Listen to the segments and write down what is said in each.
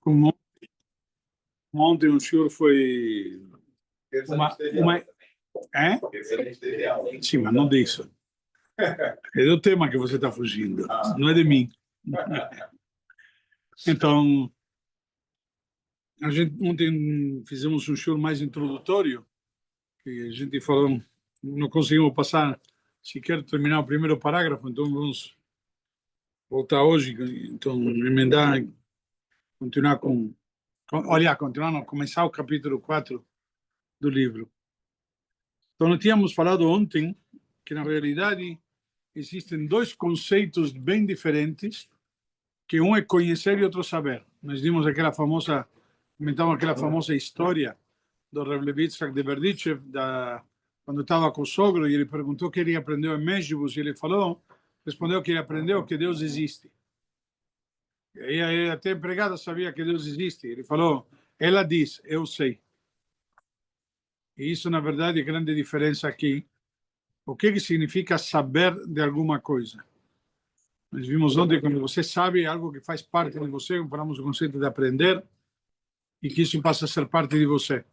Como ontem o senhor foi uma... É? Sim, mas não disso. É do tema que você está fugindo, não é de mim. Então, ontem fizemos um show mais introdutório, que a gente falou, não conseguimos passar sequer terminar o primeiro parágrafo, então vamos voltar hoje, então emendar, continuar continuar, não, começar o capítulo 4 do livro. Então, nós tínhamos falado ontem que, na realidade, existem dois conceitos bem diferentes, que um é conhecer e outro saber. Nós vimos comentamos aquela famosa história do Rebbe Yitzhak de Berdichev, quando estava com o sogro, e ele perguntou o que ele aprendeu em Meshivus, e ele respondeu que ele aprendeu que Deus existe. E aí até a empregada sabia que Deus existe. Ele falou, ela diz, eu sei. E isso, na verdade, é a grande diferença aqui. O que significa saber de alguma coisa? Nós vimos ontem, quando você sabe algo que faz parte de você, falamos do conceito de aprender, e que isso passa a ser parte de você.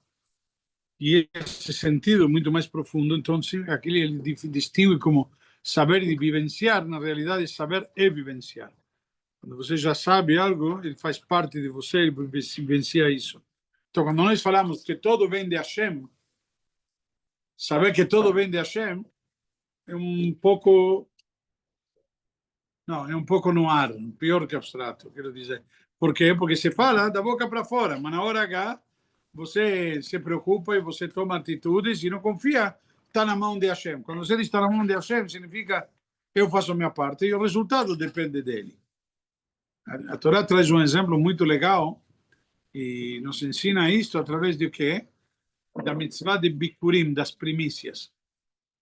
E esse sentido muito mais profundo, então, aquele ele distingue como saber e vivenciar, na realidade, saber e vivenciar. Quando você já sabe algo, ele faz parte de você e vivencia isso. Então, quando nós falamos que tudo vem de Hashem, saber que tudo vem de Hashem é um pouco... Não, é um pouco no ar, pior que abstrato, quero dizer. Por quê? Porque se fala da boca para fora, mas na hora H você se preocupa e você toma atitudes e não confia, está na mão de Hashem. Quando você está na mão de Hashem, significa eu faço a minha parte e o resultado depende dele. A Torá traz um exemplo muito legal e nos ensina isto através de quê? Da mitzvah de Bikurim, das primícias.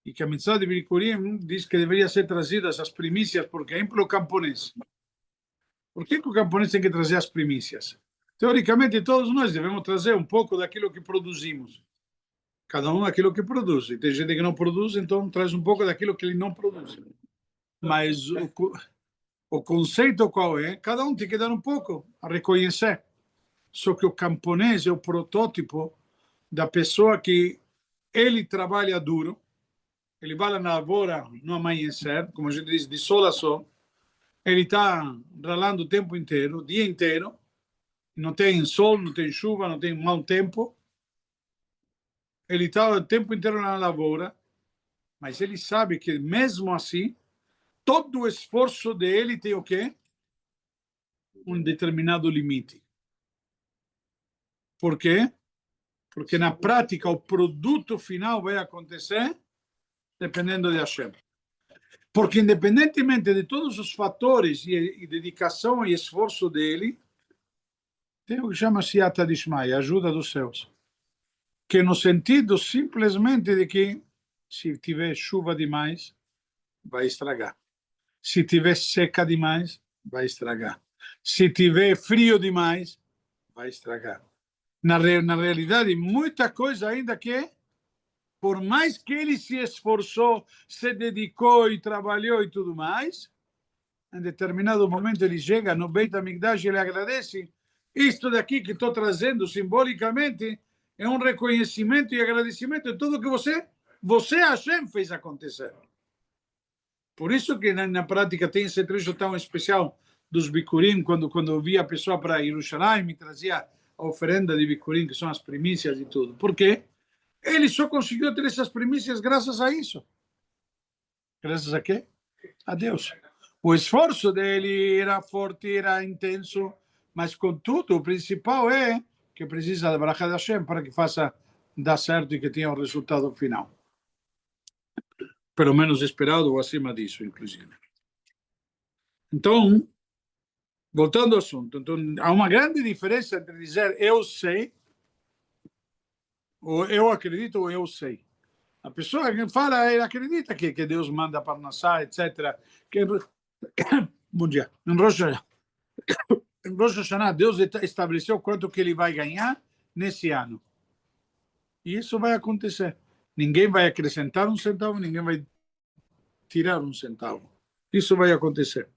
E que a mitzvah de Bikurim diz que deveria ser trazidas as primícias, por exemplo, o camponês. Por que o camponês tem que trazer as primícias? Teoricamente, todos nós devemos trazer um pouco daquilo que produzimos. Cada um daquilo que produz. E tem gente que não produz, então traz um pouco daquilo que ele não produz. Mas o conceito qual é? Cada um tem que dar um pouco, a reconhecer. Só que o camponês é o protótipo da pessoa que ele trabalha duro, ele vai na lavoura no amanhecer, como a gente diz, de sol a sol, ele está ralando o tempo inteiro, o dia inteiro, não tem sol, não tem chuva, não tem mau tempo, ele está o tempo inteiro na lavoura, mas ele sabe que mesmo assim, todo o esforço dele tem o quê? Um determinado limite. Por quê? Porque na prática o produto final vai acontecer dependendo de Hashem. Porque independentemente de todos os fatores e dedicação e esforço dele, tem o que chama Siyata Dishmai, ajuda dos céus. Que no sentido simplesmente de que se tiver chuva demais, vai estragar. Se tiver seca demais, vai estragar. Se tiver frio demais, vai estragar. Na realidade, muita coisa ainda que, por mais que ele se esforçou, se dedicou e trabalhou e tudo mais, em determinado momento ele chega no Beit HaMikdash e ele agradece. Isto daqui que estou trazendo simbolicamente é um reconhecimento e agradecimento de tudo que você Hashem, fez acontecer. Por isso que na prática tem esse trecho tão especial dos Bikurim, quando eu via a pessoa para Jerusalém, me trazia a oferenda de Bikurim, que são as primícias e tudo. Por quê? Ele só conseguiu ter essas primícias graças a isso. Graças a quê? A Deus. O esforço dele era forte, era intenso, mas contudo, o principal é que precisa da Barajá de Hashem para que faça dar certo e que tenha o resultado final. Pelo menos esperado ou acima disso, inclusive. Então, voltando ao assunto, então, há uma grande diferença entre dizer eu sei, ou eu acredito, ou eu sei. A pessoa que fala, ele acredita que Deus manda para nascer, etc. Bom dia. Em Rosh Hashanah, Deus estabeleceu quanto que ele vai ganhar nesse ano. E isso vai acontecer. Ninguém vai acrescentar um centavo, ninguém vai tirar um centavo. Isso vai acontecer.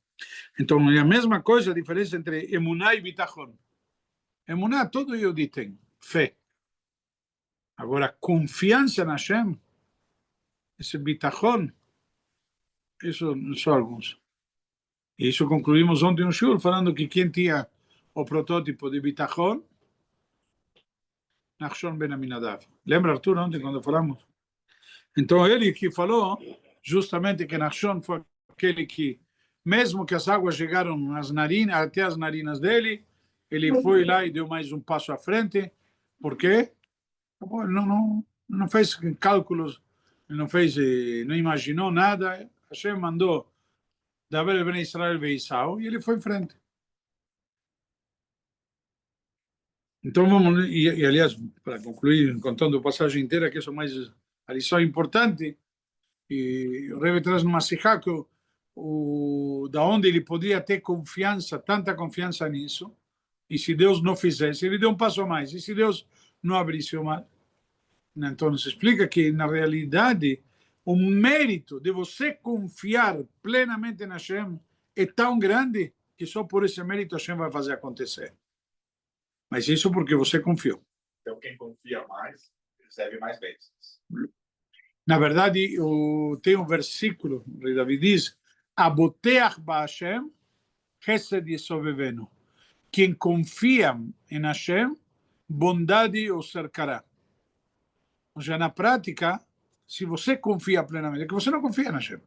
Então, é a mesma coisa, a diferença entre emuná e bitachon. Emuná todo Yehudi tem, fé. Agora, confiança na Hashem, esse bitachon, isso são alguns. E isso concluímos ontem no Shur, falando que quem tinha o protótipo de bitachon, Nachshon ben Aminadav. Lembra, Arthur, ontem quando falamos? Então, ele que falou justamente que Nachshon foi aquele que, mesmo que as águas chegaram às narinas, até as narinas dele, ele foi lá e deu mais um passo à frente. Por quê? Não fez cálculos, não fez, não imaginou nada. Hashem mandou Davi ben Israel Beisau e ele foi em frente. Então vamos, e aliás, para concluir, contando a passagem inteira, que isso é mais a lição importante, e o Rebbe traz numa Sihá que da onde ele podia ter confiança, tanta confiança nisso, e se Deus não fizesse, ele deu um passo a mais, e se Deus não abrisse o mar. Então se explica que, na realidade, o mérito de você confiar plenamente na Hashem é tão grande que só por esse mérito Hashem vai fazer acontecer. Mas isso porque você confiou. Então, quem confia mais, recebe mais bênçãos. Na verdade, tem um versículo, o rei Davi diz, Aboteach ba'Hashem, chesed yesovevenu. Quem confia em Hashem, bondade o cercará. Ou seja, na prática, se você confia plenamente, é que você não confia em Hashem.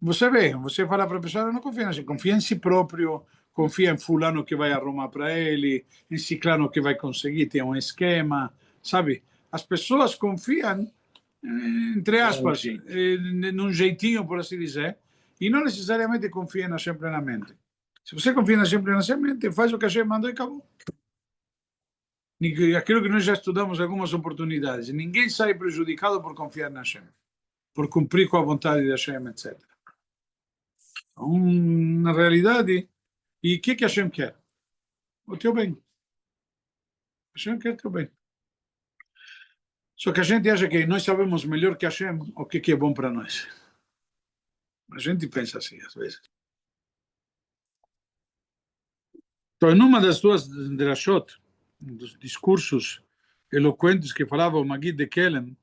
Você vê, você fala para a pessoa, não confia em Hashem, confia em si próprio, confia em fulano que vai arrumar para ele, em ciclano que vai conseguir, tem um esquema, sabe? As pessoas confiam, entre aspas, num jeitinho, por assim dizer, e não necessariamente confiam em Hashem plenamente. Se você confia em Hashem plenamente, faz o que Hashem mandou e acabou. Aquilo que nós já estudamos algumas oportunidades. Ninguém sai prejudicado por confiar na Hashem, por cumprir com a vontade de Hashem, etc. Então, na realidade, e o que Hashem quer? O teu bem. Hashem quer o teu bem. Só que a gente acha que nós sabemos melhor que Hashem o que é bom para nós. A gente pensa assim, às vezes. Então, em uma das duas drashot, dos discursos eloquentes que falava o Magid de Kelen,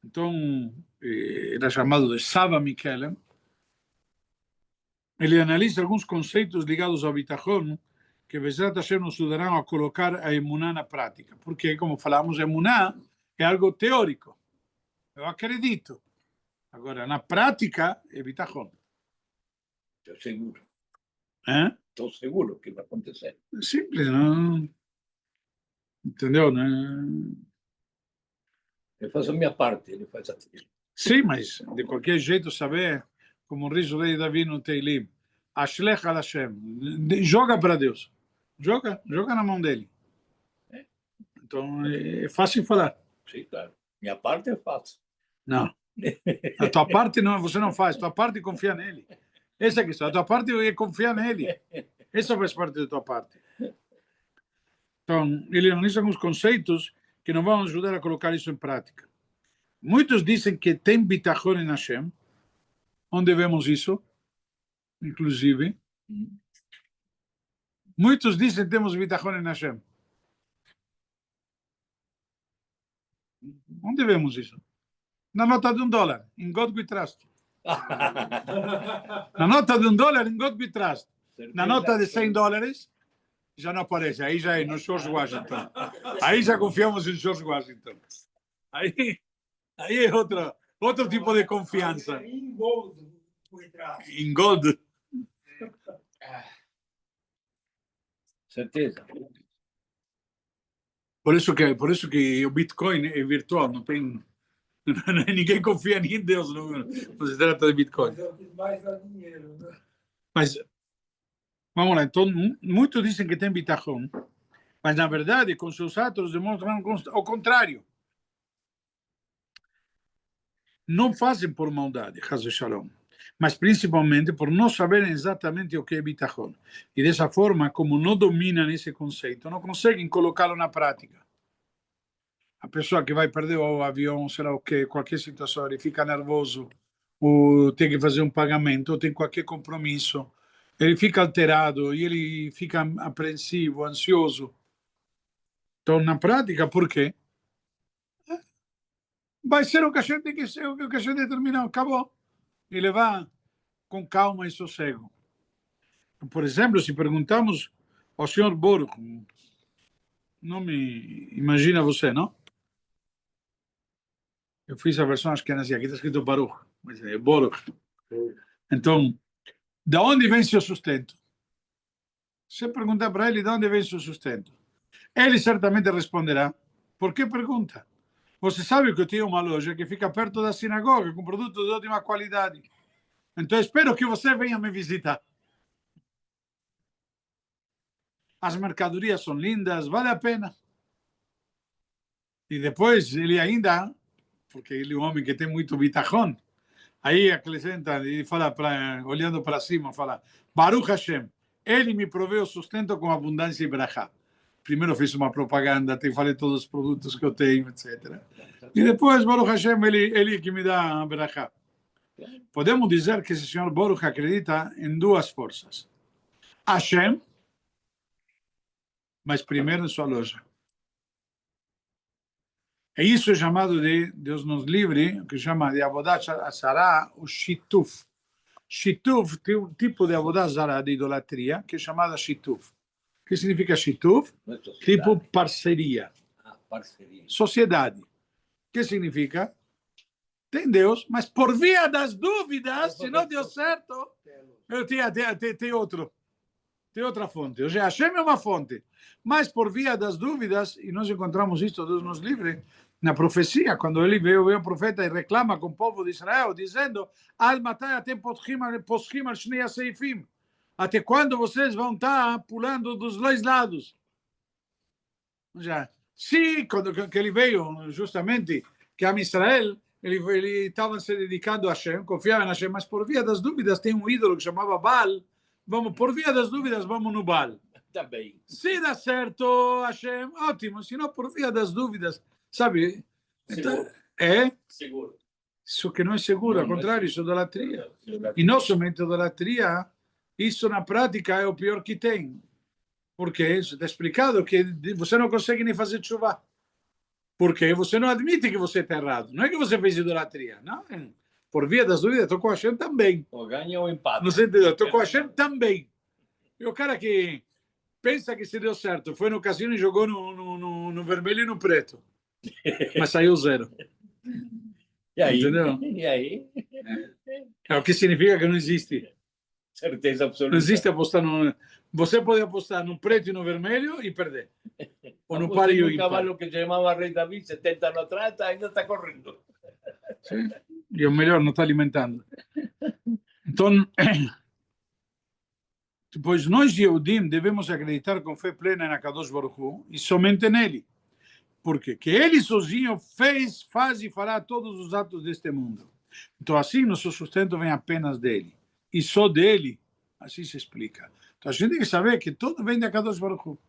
então, era chamado de Saba Mikelen, ele analisa alguns conceitos ligados ao bitachon, que Bezrat Hashem nos ajudarão a colocar a emuná na prática. Porque, como falamos, emuná é algo teórico. Eu acredito. Agora, na prática, é bitachon. Estou seguro. Estou seguro que vai acontecer. É simples, não? Entendeu? Eu faço a minha parte, ele faz a dele. Sim, mas de qualquer jeito saber, como diz o rei Davi no Teilim, Ashlech al Hashem, joga para Deus. Joga na mão dele. Então, é fácil falar. Sim, claro. Minha parte é fácil. Não. A tua parte não, você não faz. A tua parte é confiar nele. Essa é a questão. A tua parte é confiar nele. Essa faz parte da tua parte. Então, ele analisa alguns conceitos que nos vão ajudar a colocar isso em prática. Muitos dizem que tem bitachon em Hashem. Onde vemos isso? Inclusive. Muitos dizem que temos bitachon em Hashem. Onde vemos isso? Na nota de $1. In God we trust. Na nota de $1, in God we trust. Na nota de $100, já não aparece. Aí já é no George Washington. Aí já confiamos em George Washington. Aí é outro tipo de confiança. In gold. In gold. Certeza. Por isso que o Bitcoin é virtual, não tem... Ninguém confia nem em Deus, não se trata de Bitcoin. Mas é o que mais dá dinheiro, né? Mas, vamos lá, então, muitos dizem que tem bitachon, mas, na verdade, com seus atos demonstram o contrário. Não fazem por maldade, Chas Shalom, mas principalmente por não saberem exatamente o que é bitachon. E dessa forma, como não dominam esse conceito, não conseguem colocá-lo na prática. A pessoa que vai perder o avião, sei lá o que, qualquer situação, ele fica nervoso, ou tem que fazer um pagamento, ou tem qualquer compromisso, ele fica alterado e ele fica apreensivo, ansioso. Então, na prática, por quê? Vai ser o que a gente tem que ser, o que a gente determinou, acabou. Ele vai com calma e sossego. Por exemplo, se perguntamos ao senhor Borgo, não me imagina você, não? Eu fiz a versão ashkenazi, aqui está escrito Baruch, mas é Borgo. Então, de onde vem seu sustento? Se perguntar para ele de onde vem seu sustento, ele certamente responderá. Por que pergunta? Você sabe que eu tenho uma loja que fica perto da sinagoga, com produtos de ótima qualidade. Então, espero que você venha me visitar. As mercadorias são lindas, vale a pena. E depois, ele ainda, porque ele é um homem que tem muito bitachon, aí acrescenta e fala, olhando para cima, fala, Baruch Hashem, ele me proveu sustento com abundância e brachá. Primeiro fiz uma propaganda, te falei todos os produtos que eu tenho, etc. E depois, Baruch Hashem, ele que me dá a brachá. Podemos dizer que esse senhor Baruch acredita em duas forças. Hashem, mas primeiro em sua loja. E isso é chamado de, Deus nos livre, que chama de Avodat Zarah, o Shituf. Shituf tem um tipo de Avodat Zarah, de idolatria, que é chamada Shituf. O que significa Shituf? Tipo parceria. Parceria. Sociedade. O que significa? Tem Deus, mas por via das dúvidas, se não deu certo, eu tenho outro. Tem outra fonte. Ou seja, Hashem é uma fonte. Mas por via das dúvidas, e nós encontramos isto, Deus nos livre, na profecia, quando ele veio o profeta e reclama com o povo de Israel, dizendo, até quando vocês vão estar pulando dos dois lados? Ou seja, se quando que ele veio, justamente, que a Israel, ele estava se dedicando a Hashem, confiava em Hashem, mas por via das dúvidas tem um ídolo que chamava Baal. Vamos, por via das dúvidas, vamos no Baal. Tá bem. Se dá certo, Hashem, ótimo. Se não, por via das dúvidas, sabe? Então, é? Seguro. Isso que não é seguro, ao contrário, isso é idolatria. E não somente idolatria, isso na prática é o pior que tem. Porque está explicado que você não consegue nem fazer chuva. Porque você não admite que você está errado. Não é que você fez idolatria, não. Por via das dúvidas, estou com a Hashem também. Ou ganha ou empate. Não sei, estou com a Hashem também. E o cara que pensa que se deu certo, foi no cassino e jogou no vermelho e no preto. Mas saiu zero. E aí? Entendeu? E aí? É o que significa que não existe. Certeza absoluta. Não existe apostar no... Você pode apostar no preto e no vermelho e perder. Ou no par e o um ímpar. cavalo que se chamava Rei David, 70 anos atrás, ainda está correndo. Sim. E o melhor, não está alimentando. Então, pois nós, Yehudim, devemos acreditar com fé plena na Kadosh Baruch Hu e somente nele. Porque que ele sozinho fez, faz e fará todos os atos deste mundo. Então, assim, nosso sustento vem apenas dele. E só dele, assim se explica. Então, a gente tem que saber que tudo vem da Kadosh Baruch Hu.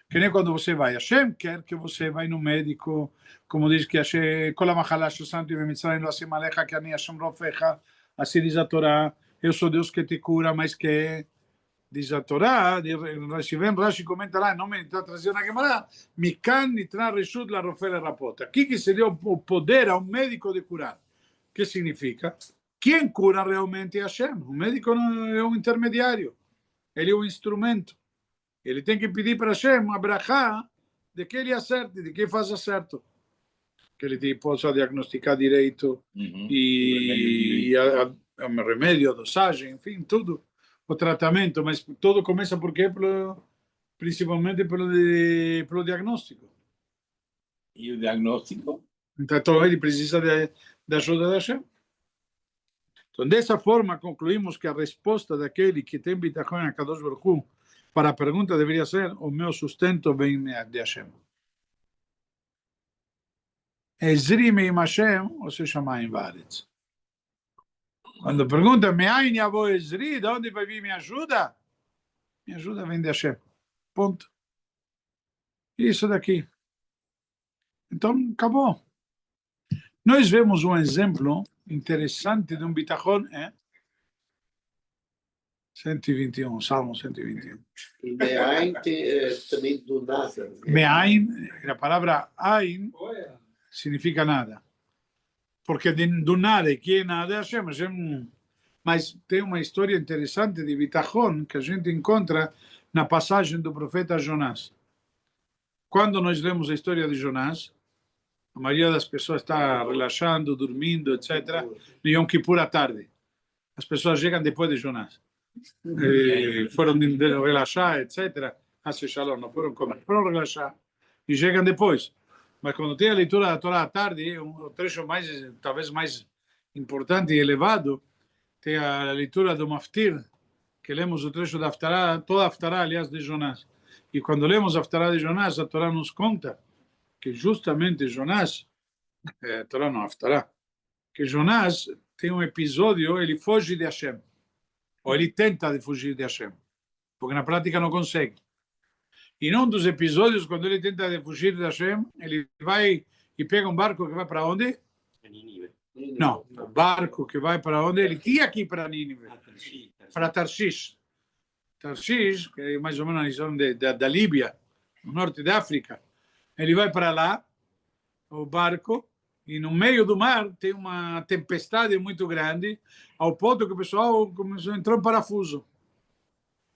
Que nem quando você vai a Hashem, quer que você vai no médico, como diz que Hashem, Kol HaMachala Shesamti B'Mitzrayim Lo Asim Alecha Ki Ani Hashem Rofecha, assim diz a Torá, eu sou Deus que te cura, mas que diz a Torá, Rashi comenta lá, não me está trazendo na Gemara, Mikan Nitna Reshut La Rofe Le Rapot. Aqui que se deu o poder ao médico de curar. O que significa? Quem cura realmente é Hashem. O médico não é um intermediário, ele é um instrumento. Ele tem que pedir para Hashem uma brachá de que ele acerte, de que faça certo. Que ele possa diagnosticar direito e o remédio, a dosagem, enfim, tudo. O tratamento, mas tudo começa por quê? Principalmente pelo diagnóstico. E o diagnóstico? Então ele precisa da ajuda da Hashem. Então, dessa forma, concluímos que a resposta daquele que tem bitachon a Kadosh Baruch Hu para a pergunta deveria ser: o meu sustento vem de Hashem. Ezri meim Hashem, ou se chama em Varetz. Quando pergunta, me'ain yavo Ezri, de onde vai vir minha ajuda? Minha ajuda vem de Hashem. Ponto. Isso daqui. Então, acabou. Nós vemos um exemplo interessante de um bitachon, 121, Salmo 121. E Me'ain também do nada. Me'ain, a palavra Ain Olha, significa nada. Porque do nada, e que é nada é Hashem. Hashem. Mas tem uma história interessante de Bitachon que a gente encontra na passagem do profeta Jonás. Quando nós lemos a história de Jonás, a maioria das pessoas está relaxando, dormindo, etc. No Yom Kippur à tarde. As pessoas chegam depois de Jonás. Foram relaxar, etc. Hace shalom, não foram comer, foram relaxar. E chegam depois. Mas quando tem a leitura da Torá à tarde, um trecho mais, talvez mais importante e elevado, tem a leitura do Maftir, que lemos o trecho da Haftará, toda a Haftará, aliás, de Jonás. E quando lemos a Haftará de Jonás, a Torá nos conta que justamente Jonás, a Torá não, a Haftará, que Jonás tem um episódio, ele foge de Hashem. Ou ele tenta de fugir de Hashem. Porque na prática não consegue. E num dos episódios, quando ele tenta de fugir de Hashem, ele vai e pega um barco que vai para onde? Não, o barco que vai para onde? Ele tinha que ir para Nínive. Para Tarshish. Tarshish, que é mais ou menos a região da Líbia, no norte da África. Ele vai para lá, o barco, e no meio do mar tem uma tempestade muito grande, ao ponto que o pessoal começou a entrar em parafuso.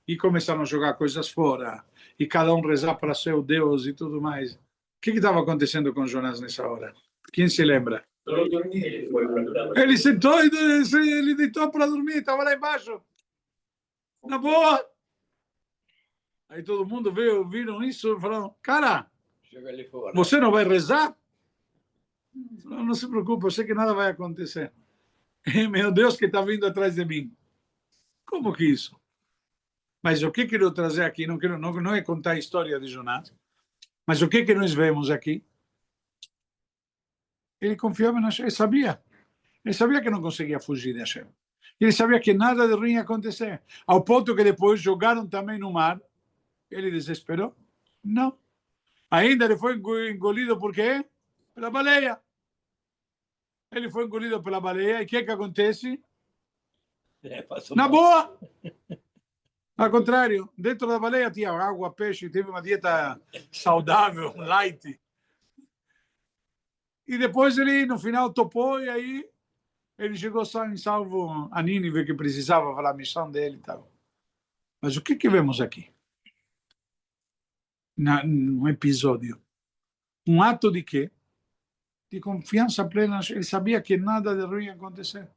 E começaram a jogar coisas fora, e cada um rezar para seu Deus e tudo mais. O que estava acontecendo com Jonás nessa hora? Quem se lembra? Ele sentou e ele deitou para dormir, estava lá embaixo. Na boa. Aí todo mundo viram isso e falaram, cara, você não vai rezar? Não se preocupe, eu sei que nada vai acontecer. Meu Deus que está vindo atrás de mim. Como que isso? Mas o que quero trazer aqui, não é contar a história de Jonás, mas o que nós vemos aqui? Ele confiava na Hashem, ele sabia que não conseguia fugir de Hashem. Ele sabia que nada de ruim ia acontecer. Ao ponto que depois jogaram também no mar, ele desesperou? Não. Ainda ele foi engolido por quê? Pela baleia. Ele foi engolido pela baleia e o que acontece? Na boa! Ao contrário, dentro da baleia tinha água, peixe, teve uma dieta saudável, light. E depois ele, no final, topou e aí ele chegou em salvo a Nínive, que precisava falar a missão dele e tal. Mas o que vemos aqui? Num episódio. Um ato de quê? De confiança plena. Ele sabia que nada de ruim ia acontecer.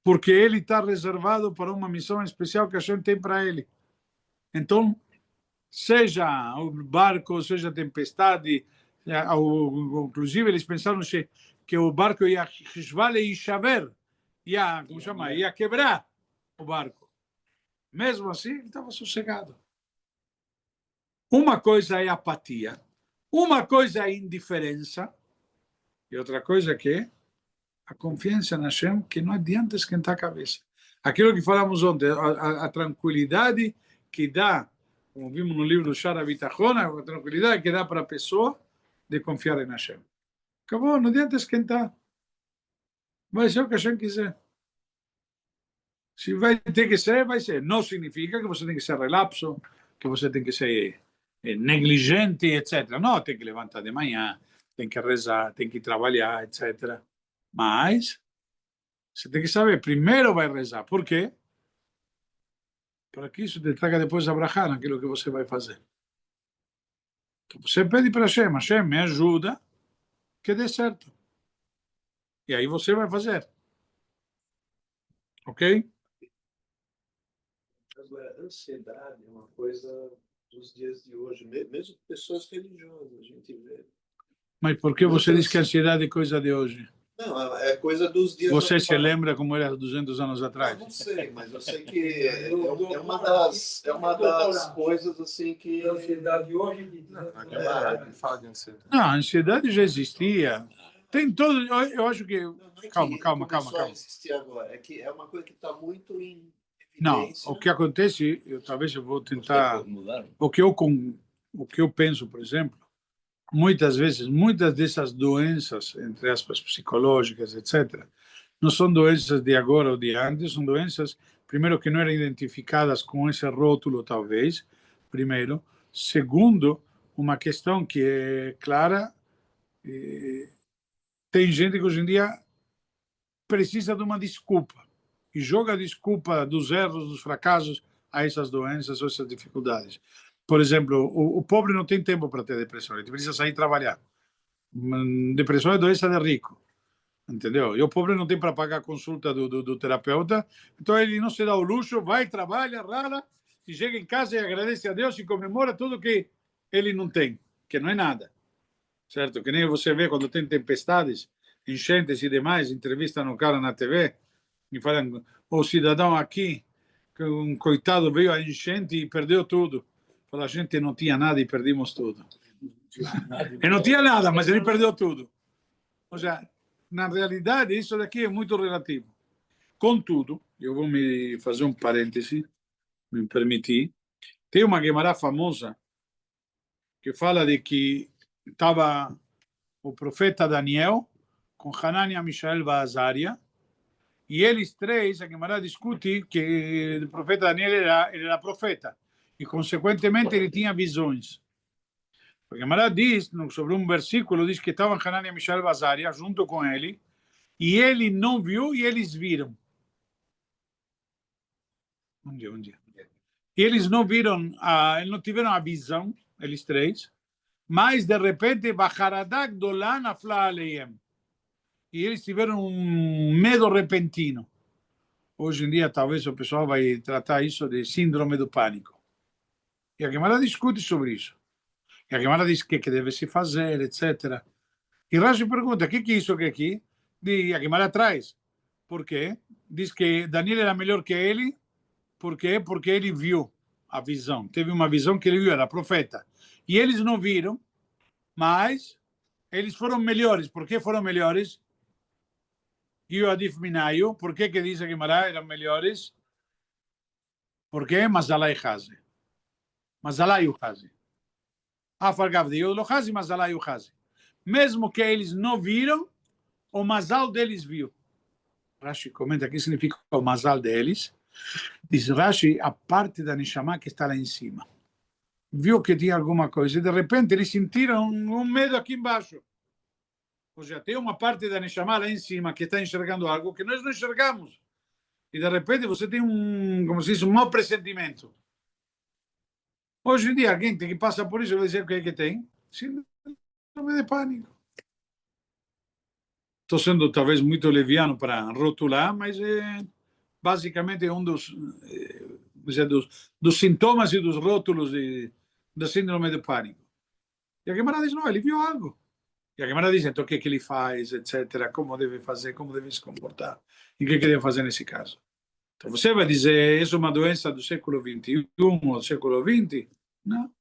Porque ele está reservado para uma missão especial que a gente tem para ele. Então, seja o barco, seja a tempestade, inclusive eles pensaram que o barco ia ia quebrar o barco. Mesmo assim, ele estava sossegado. Uma coisa é apatia, uma coisa é indiferença, e outra coisa é a confiança na Hashem, que não adianta esquentar a cabeça. Aquilo que falamos ontem, a tranquilidade que dá, como vimos no livro do Shara Bitachon, a tranquilidade que dá para a pessoa de confiar em Hashem. Acabou, não adianta esquentar. Vai ser o que Hashem quiser. Se vai ter que ser, vai ser. Não significa que você tem que ser relapso, que você tem que ser negligente, etc. Não, tem que levantar de manhã, tem que rezar, tem que trabalhar, etc. Mas você tem que saber, primeiro vai rezar. Por quê? Para que isso te traga depois a brachá naquilo que você vai fazer. Então você pede para Hashem, Hashem, me ajuda, que dê certo. E aí você vai fazer. Ok? Agora, a ansiedade é uma coisa dos dias de hoje, mesmo pessoas religiosas, a gente vê. Mas por que você diz que a ansiedade é coisa de hoje? Não, é coisa dos dias... Você se lembra como era 200 anos atrás? Eu não sei, mas eu sei que é uma das coisas assim que... A ansiedade hoje... Fala de ansiedade. Não, a ansiedade já existia. Tem todo... Eu acho que... Calma. Começou a existir agora. É que é uma coisa que está muito em Não, evidência. o que acontece, talvez eu vou tentar... O que eu penso, por exemplo, muitas vezes, muitas dessas doenças, entre aspas, psicológicas, etc., não são doenças de agora ou de antes, são doenças, primeiro, que não eram identificadas com esse rótulo, talvez, primeiro. Segundo, uma questão que é clara, tem gente que hoje em dia precisa de uma desculpa e joga a desculpa dos erros, dos fracassos a essas doenças ou essas dificuldades. Por exemplo, o pobre não tem tempo para ter depressão, ele precisa sair trabalhar. Depressão é doença de rico, entendeu? E o pobre não tem para pagar a consulta do terapeuta, então ele não se dá o luxo, vai, trabalha, rala, e chega em casa e agradece a Deus e comemora tudo que ele não tem, que não é nada, certo? Que nem você vê quando tem tempestades, enchentes e demais, entrevistam o cara na TV e falam, o cidadão aqui, que um coitado veio a enchente e perdeu tudo. Fala, a gente não tinha nada e perdemos tudo. E não tinha nada, mas ele perdeu tudo. Ou seja, na realidade, isso daqui é muito relativo. Contudo, eu vou me fazer um parêntese, me permitir. Tem uma Guemará famosa que fala de que estava o profeta Daniel com Hanania, Mishael e Azaria, e eles três, a Guemará discute que o profeta Daniel era profeta, e consequentemente ele tinha visões. A Guemará diz, sobre um versículo, diz que estavam Hanania, Mishael e Azaria junto com ele, e ele não viu e eles viram. Onde? E eles não viram, eles não tiveram a visão, eles três, mas de repente, Bacharadak Dolan afla aleiem. E eles tiveram um medo repentino. Hoje em dia, talvez o pessoal vai tratar isso de síndrome do pânico. E a Guemará discute sobre isso. E a Guemará diz que deve se fazer, etc. E Rashi pergunta, o que é isso que aqui? E a Guemará traz. Por quê? Diz que Daniel era melhor que ele. Por quê? Porque ele viu a visão. Teve uma visão que ele viu, era profeta. E eles não viram, mas eles foram melhores. Por que foram melhores? Yuadif Minayu. Por que diz a Guemará eram melhores? Por quê? Mazalai Hazi. Mazalai Hazi. Afargav de Yod Hazi, Mazalai Hazi. Mesmo que eles não viram, o Mazal deles viu. Rashi comenta o que significa o Mazal deles. Diz Rashi, a parte da Neshama que está lá em cima. Viu que tinha alguma coisa e de repente eles sentiram um medo aqui embaixo. Ou seja, tem uma parte da Neshama lá em cima que está enxergando algo que nós não enxergamos. E de repente você tem como se diz, um mau pressentimento. Hoje em dia, alguém que passa por isso vai dizer o que é que tem? Síndrome de pânico. Estou sendo talvez muito leviano para rotular, mas basicamente é um dos sintomas e dos rótulos da síndrome de pânico. E a Guemará diz, não, ele viu algo. E a Guemará diz, então, o que ele faz, etc., como deve fazer, como deve se comportar, e o que deve fazer nesse caso. Então, você vai dizer, isso é uma doença do século XXI ou do século XX? Não.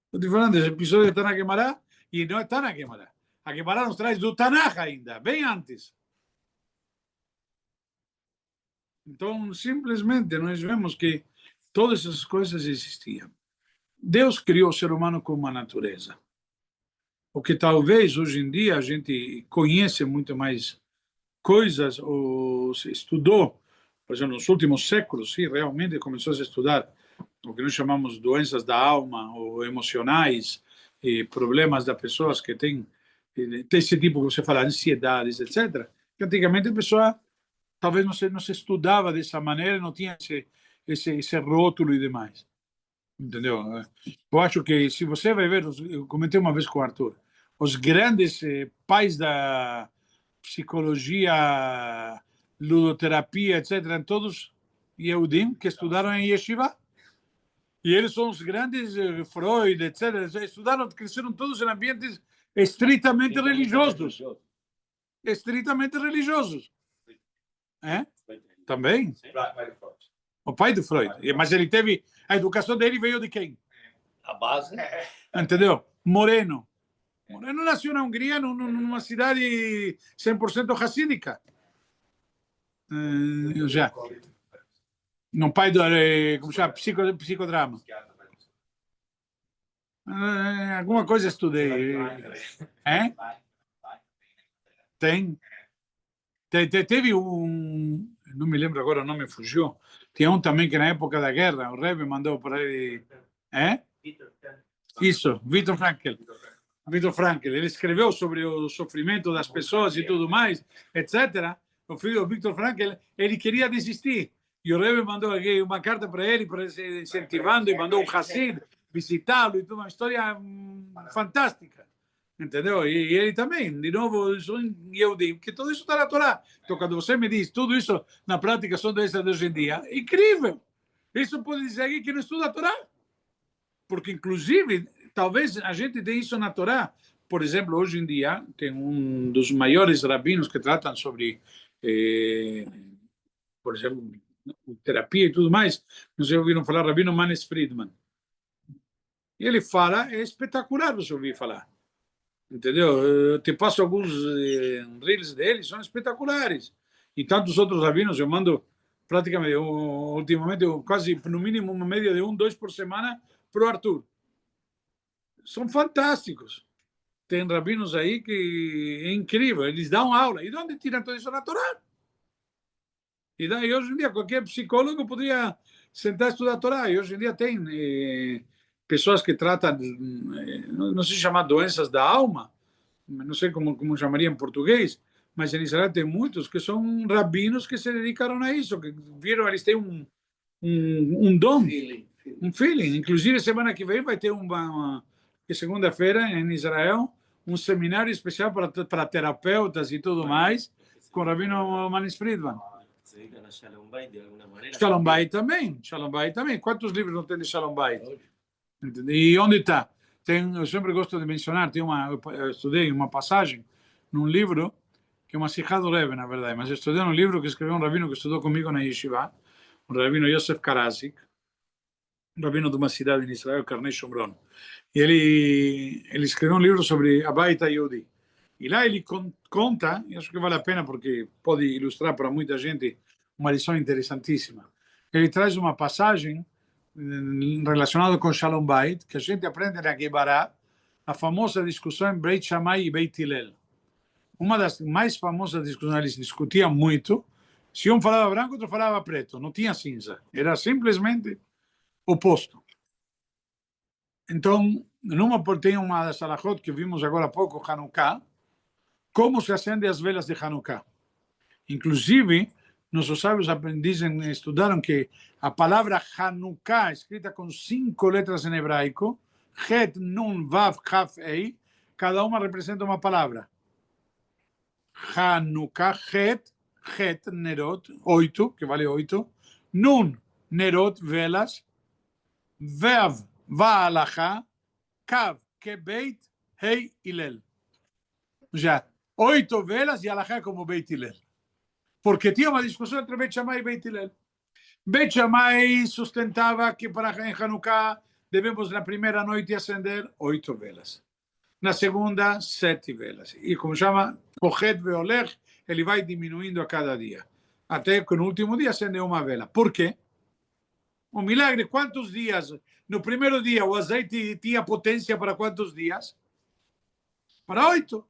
Estou te falando, esse episódio está na Guemará, e não está na Guemará. A Guemará nos traz do Tanakh ainda, bem antes. Então, simplesmente, nós vemos que todas essas coisas existiam. Deus criou o ser humano com uma natureza. O que talvez hoje em dia a gente conhece muito mais coisas, ou se estudou, por exemplo, nos últimos séculos, sim, realmente começou a se estudar o que nós chamamos de doenças da alma, ou emocionais, e problemas das pessoas que têm esse tipo que você fala, ansiedades, etc. Que antigamente a pessoa talvez não se estudava dessa maneira, não tinha esse rótulo e demais. Entendeu? Eu acho que se você vai ver, eu comentei uma vez com o Arthur, os grandes pais da psicologia, ludoterapia, etc., todos Yehudim que estudaram em Yeshiva. E eles são os grandes, Freud, etc., estudaram, cresceram todos em ambientes estritamente religiosos. Estritamente religiosos. É? Também? O pai do Freud. Mas ele teve. A educação dele veio de quem? A base. Entendeu? Moreno. Moreno nasceu na Hungria, numa cidade 100% racídica. Já. No pai do. Como chama? Psicodrama. Alguma coisa estudei. É? Tem. Teve um, não me lembro agora, o nome fugiu, tinha um também que na época da guerra, o Rebbe mandou para ele, Isso, Viktor Frankl. Viktor Frankl, ele escreveu sobre o sofrimento das pessoas e tudo mais, etc. O filho Viktor Frankl, ele queria desistir. E o Rebbe mandou uma carta para ele incentivando, e mandou um Hassid visitá-lo, e tudo, uma história fantástica. Entendeu? E ele também, de novo, eu digo que tudo isso está na Torá. Então, quando você me diz tudo isso na prática são doenças de hoje em dia, incrível! Isso pode dizer aqui que não estuda a Torá. Porque, inclusive, talvez a gente tenha isso na Torá. Por exemplo, hoje em dia, tem um dos maiores rabinos que tratam sobre, por exemplo, terapia e tudo mais. Não sei se ouviram falar, Rabino Manes Friedman. E ele fala, é espetacular você ouvir falar. Entendeu? Eu te passo alguns reels dele, são espetaculares. E tantos outros rabinos, eu mando praticamente, ultimamente, quase no mínimo uma média de 2 por semana para o Arthur. São fantásticos. Tem rabinos aí que é incrível, eles dão aula. E de onde tiram tudo isso na Torá? E daí, hoje em dia, qualquer psicólogo poderia sentar e estudar a Torá. E hoje em dia tem pessoas que tratam, não sei chamar doenças da alma, não sei como chamaria em português, mas em Israel tem muitos que são rabinos que se dedicaram a isso, que viram, eles têm um dom, um feeling. Inclusive, semana que vem vai ter segunda-feira, em Israel, um seminário especial para terapeutas e tudo mais, com o Rabino Manis Friedman. Shalom Bait de alguma maneira. Shalom Bait também. Shalom Bait também. Quantos livros não tem de Shalom Bait? E onde está? Eu sempre gosto de mencionar, eu estudei uma passagem num livro, que é uma Sikha do Rebbe, na verdade, mas eu estudei num livro que escreveu um rabino que estudou comigo na Yeshiva, o rabino Yosef Karazik, um rabino de uma cidade em Israel, Karnei Shomron. E ele escreveu um livro sobre a Baita Yehudi. E lá ele conta, e acho que vale a pena porque pode ilustrar para muita gente uma lição interessantíssima. Ele traz uma passagem relacionada com Shalom Bait, que a gente aprende na Gebará, a famosa discussão em Beit Shammai e Beit Hillel. Uma das mais famosas discussões, eles discutiam muito, se um falava branco, outro falava preto, não tinha cinza, era simplesmente oposto. Então, tem uma das alahot que vimos agora há pouco, Hanukkah, como se acendem as velas de Hanukkah. Inclusive, nossos sábios estudaram que a palavra Hanukkah, escrita com 5 letras em hebraico, Het, Nun, Vav, Chaf, Ei, cada uma representa uma palavra. Hanukkah, Het, Nerot, 8, que vale 8. Nun, Nerot, velas. Vav, Va'alacha. Kav, Kebeit, Hei, Hillel. Ou seja, 8 velas e Alacha como Beit Hillel. Porque tinha uma discussão entre Beit Shammai e Beit Hillel. Beit Shammai sustentava que para em Hanukkah devemos na primeira noite acender 8 velas. Na segunda, 7 velas. E como chama, Kochet Veolech, ele vai diminuindo a cada dia. Até que no último dia acende uma vela. Por quê? Um milagre, quantos dias? No primeiro dia o azeite tinha potência para quantos dias? Para 8.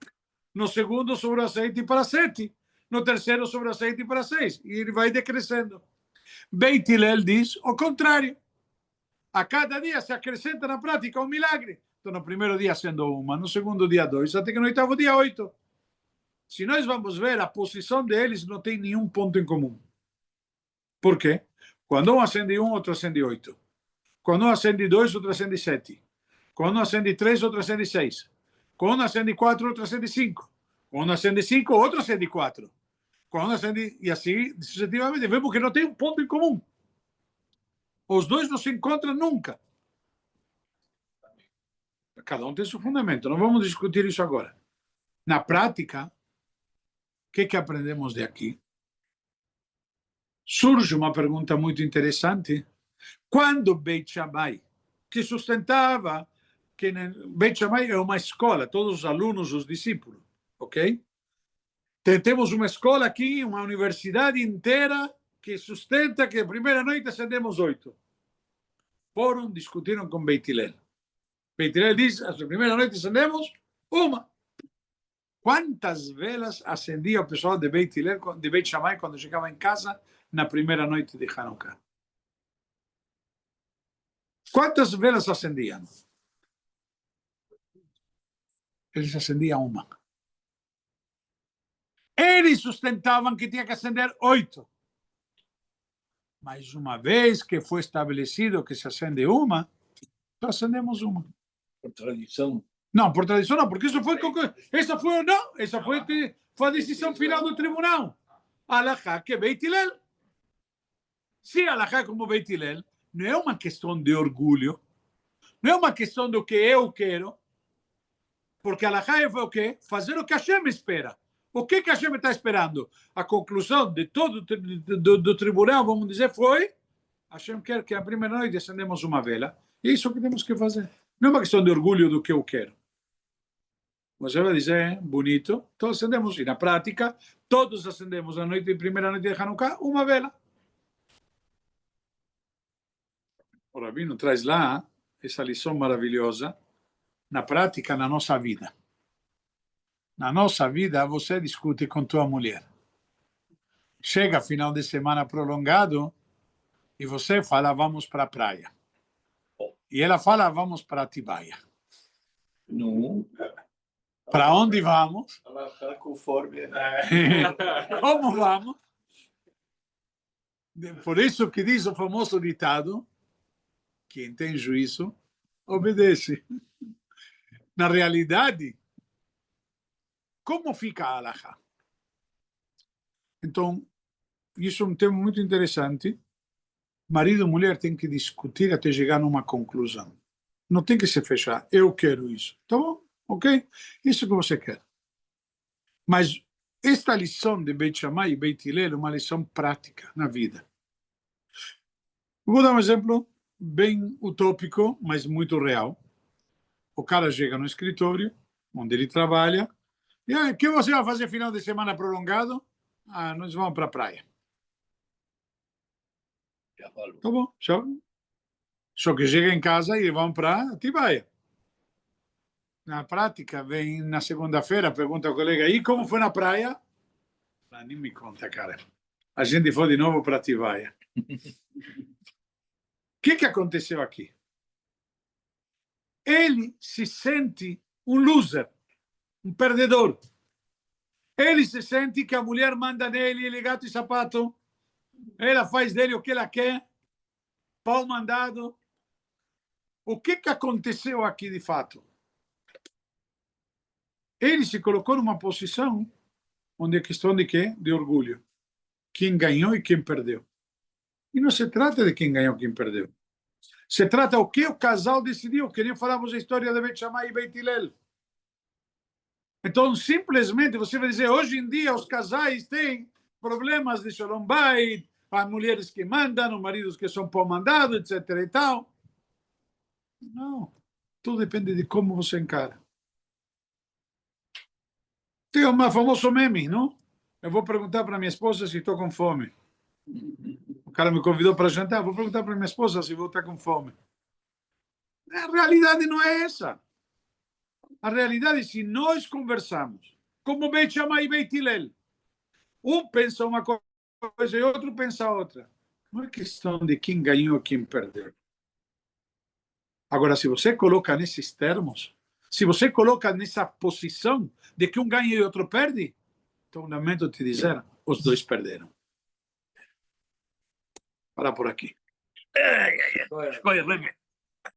No segundo, sobre o azeite para 7. No terceiro, sobre o azeite para 6. E ele vai decrescendo. Beit Hillel diz o contrário. A cada dia se acrescenta na prática um milagre. Então, no primeiro dia, sendo uma. No segundo dia, 2. Até que no oitavo dia, 8. Se nós vamos ver, a posição deles não tem nenhum ponto em comum. Por quê? Quando um acende 1, outro acende 8. Quando um acende 2, outro acende 7. Quando um acende 3, outro acende 6. Quando um acende 4, outro acende 5. Quando um acende 5, outro acende 4. Quando um acende... E assim, sucessivamente, vemos que não tem um ponto em comum. Os dois não se encontram nunca. Cada um tem seu fundamento. Não vamos discutir isso agora. Na prática, o que aprendemos de aqui? Surge uma pergunta muito interessante. Quando Beit Shammai, que sustentava que Beit Shammai é uma escola, todos os alunos, os discípulos, ok? Temos uma escola aqui, uma universidade inteira que sustenta que a primeira noite acendemos 8. Foram, discutiram com Beit Hillel. Beit Hillel diz, a primeira noite acendemos uma. Quantas velas acendia o pessoal de Beit Hillel, de Beit Shammai, quando chegava em casa na primeira noite de Hanukkah? Quantas velas acendiam? Eles acendiam uma. Eles sustentavam que tinha que acender 8. Mas uma vez que foi estabelecido que se acende uma, só acendemos uma. Por tradição. Não, por tradição não, porque isso foi a decisão final do tribunal. Alahá que Beit Hillel. Se alahá como Beit Hillel, não é uma questão de orgulho, não é uma questão do que eu quero, porque alahá é o quê? Fazer o que Hashem espera. O que Hashem está esperando? A conclusão de todo do tribunal, vamos dizer, foi Hashem quer que a primeira noite acendemos uma vela. E isso que temos que fazer. Não é uma questão de orgulho do que eu quero. Você vai dizer, bonito, então acendemos. E na prática, todos acendemos a primeira noite de Hanukkah, uma vela. O Rabino traz lá essa lição maravilhosa na prática, na nossa vida. Na nossa vida, você discute com tua mulher. Chega final de semana prolongado e você fala, vamos para a praia. E ela fala, vamos para Atibaia. Não. Para onde vamos? Alahá conforme. Como vamos? Por isso que diz o famoso ditado, quem tem juízo, obedece. Na realidade, como fica a alahá? Então, isso é um tema muito interessante. Marido e mulher têm que discutir até chegar numa conclusão. Não tem que se fechar. Eu quero isso. Tá bom? Ok? Isso que você quer. Mas esta lição de Beit Shammai e Beit Hillel é uma lição prática na vida. Vou dar um exemplo bem utópico, mas muito real. O cara chega no escritório, onde ele trabalha, e o que você vai fazer final de semana prolongado? Ah, nós vamos para a praia. Tá bom, só que chega em casa e vão para Atibaia. Na prática, vem na segunda-feira, pergunta ao colega, e como foi na praia? Ah, nem me conta, cara. A gente foi de novo para Atibaia. O que aconteceu aqui? Ele se sente um loser, um perdedor. Ele se sente que a mulher manda nele, ele gato e sapato. Ela faz dele o que ela quer. Pau mandado. O que aconteceu aqui de fato? Ele se colocou numa posição onde é questão de quê? De orgulho. Quem ganhou e quem perdeu. E não se trata de quem ganhou e quem perdeu. Se trata o que o casal decidiu, que nem falamos a história de Beit Shammai e Beit Hillel. Então, simplesmente, você vai dizer, hoje em dia os casais têm problemas de Shalom Bait, as mulheres que mandam, os maridos que são pau mandado, etc. e tal. Não. Tudo depende de como você encara. Tem um famoso meme, não? Eu vou perguntar para minha esposa se estou com fome. O cara me convidou para jantar, vou perguntar para minha esposa se vou estar com fome. A realidade não é essa. A realidade é se nós conversamos, como Beit Shammai e Beit Hillel, um pensa uma coisa e outro pensa outra. Não é questão de quem ganhou e quem perdeu. Agora, se você coloca nesses termos, se você coloca nessa posição de que um ganha e outro perde, então lamento te dizer, os dois perderam. Para por aqui. Escolha,